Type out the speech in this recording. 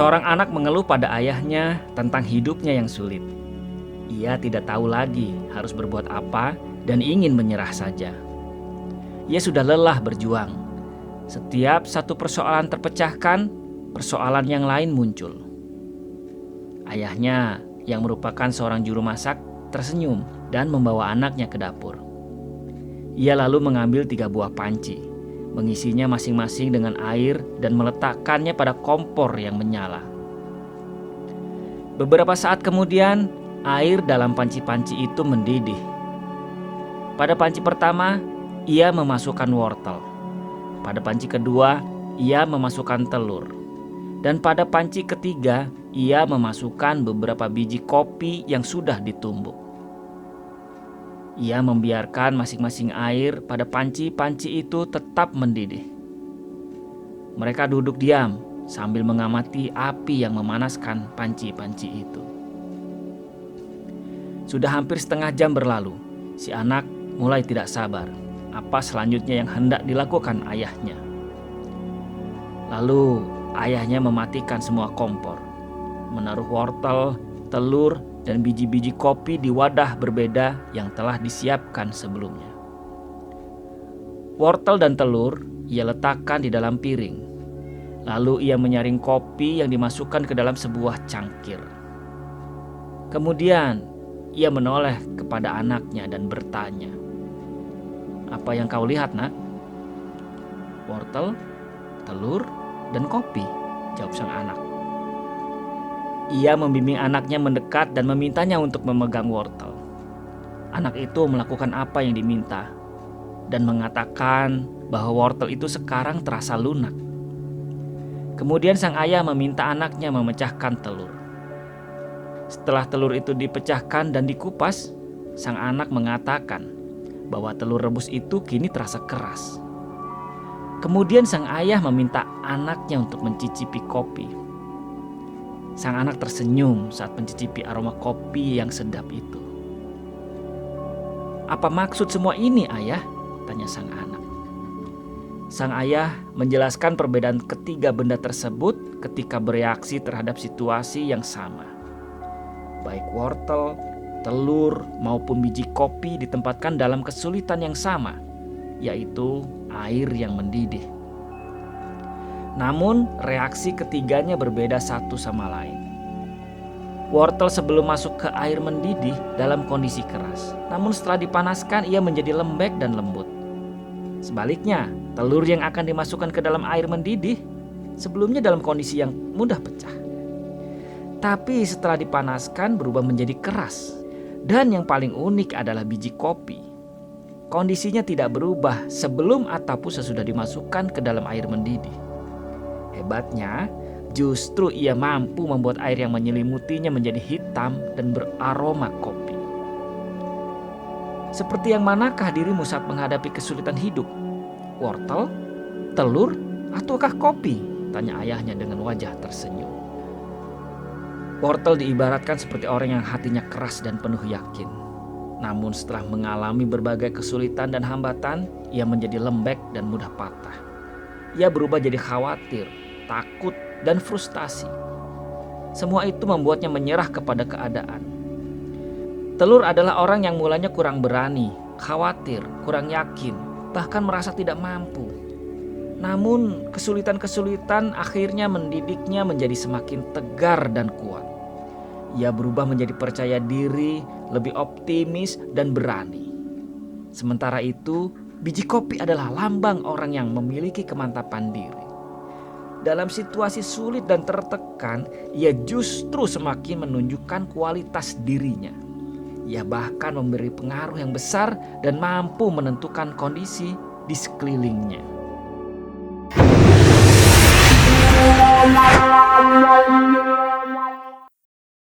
Seorang anak mengeluh pada ayahnya tentang hidupnya yang sulit. Ia tidak tahu lagi harus berbuat apa dan ingin menyerah saja. Ia sudah lelah berjuang. Setiap satu persoalan terpecahkan, persoalan yang lain muncul. Ayahnya yang merupakan seorang juru masak tersenyum dan membawa anaknya ke dapur. Ia lalu mengambil 3 buah panci, mengisinya masing-masing dengan air dan meletakkannya pada kompor yang menyala. Beberapa saat kemudian, air dalam panci-panci itu mendidih. Pada panci pertama, ia memasukkan wortel. Pada panci kedua, ia memasukkan telur. Dan pada panci ketiga, ia memasukkan beberapa biji kopi yang sudah ditumbuk. Ia membiarkan masing-masing air pada panci-panci itu tetap mendidih. Mereka duduk diam sambil mengamati api yang memanaskan panci-panci itu. Sudah hampir setengah jam berlalu, si anak mulai tidak sabar apa selanjutnya yang hendak dilakukan ayahnya. Lalu ayahnya mematikan semua kompor, menaruh wortel, telur, dan biji-biji kopi di wadah berbeda yang telah disiapkan sebelumnya. Wortel dan telur ia letakkan di dalam piring. Lalu ia menyaring kopi yang dimasukkan ke dalam sebuah cangkir. Kemudian ia menoleh kepada anaknya dan bertanya, "Apa yang kau lihat, nak?" "Wortel, telur, dan kopi," jawab sang anak. Ia membimbing anaknya mendekat dan memintanya untuk memegang wortel. Anak itu melakukan apa yang diminta dan mengatakan bahwa wortel itu sekarang terasa lunak. Kemudian sang ayah meminta anaknya memecahkan telur. Setelah telur itu dipecahkan dan dikupas, sang anak mengatakan bahwa telur rebus itu kini terasa keras. Kemudian sang ayah meminta anaknya untuk mencicipi kopi. Sang anak tersenyum saat mencicipi aroma kopi yang sedap itu. "Apa maksud semua ini, ayah?" tanya sang anak. Sang ayah menjelaskan perbedaan ketiga benda tersebut ketika bereaksi terhadap situasi yang sama. Baik wortel, telur, maupun biji kopi ditempatkan dalam kesulitan yang sama, yaitu air yang mendidih. Namun reaksi ketiganya berbeda satu sama lain. Wortel sebelum masuk ke air mendidih dalam kondisi keras, namun setelah dipanaskan ia menjadi lembek dan lembut. Sebaliknya, telur yang akan dimasukkan ke dalam air mendidih sebelumnya dalam kondisi yang mudah pecah. Tapi setelah dipanaskan berubah menjadi keras. Dan yang paling unik adalah biji kopi. Kondisinya tidak berubah sebelum ataupun sesudah dimasukkan ke dalam air mendidih. Hebatnya, justru ia mampu membuat air yang menyelimutinya menjadi hitam dan beraroma kopi. Seperti yang manakah dirimu saat menghadapi kesulitan hidup? Wortel, telur, ataukah kopi? Tanya ayahnya dengan wajah tersenyum. Wortel diibaratkan seperti orang yang hatinya keras dan penuh yakin. Namun setelah mengalami berbagai kesulitan dan hambatan, ia menjadi lembek dan mudah patah. Ia berubah jadi khawatir, takut, dan frustasi. Semua itu membuatnya menyerah kepada keadaan. Telur adalah orang yang mulanya kurang berani, khawatir, kurang yakin, bahkan merasa tidak mampu. Namun kesulitan-kesulitan akhirnya mendidiknya menjadi semakin tegar dan kuat. Ia berubah menjadi percaya diri, lebih optimis, dan berani. Sementara itu, biji kopi adalah lambang orang yang memiliki kemantapan diri. Dalam situasi sulit dan tertekan, ia justru semakin menunjukkan kualitas dirinya. Ia bahkan memberi pengaruh yang besar dan mampu menentukan kondisi di sekelilingnya.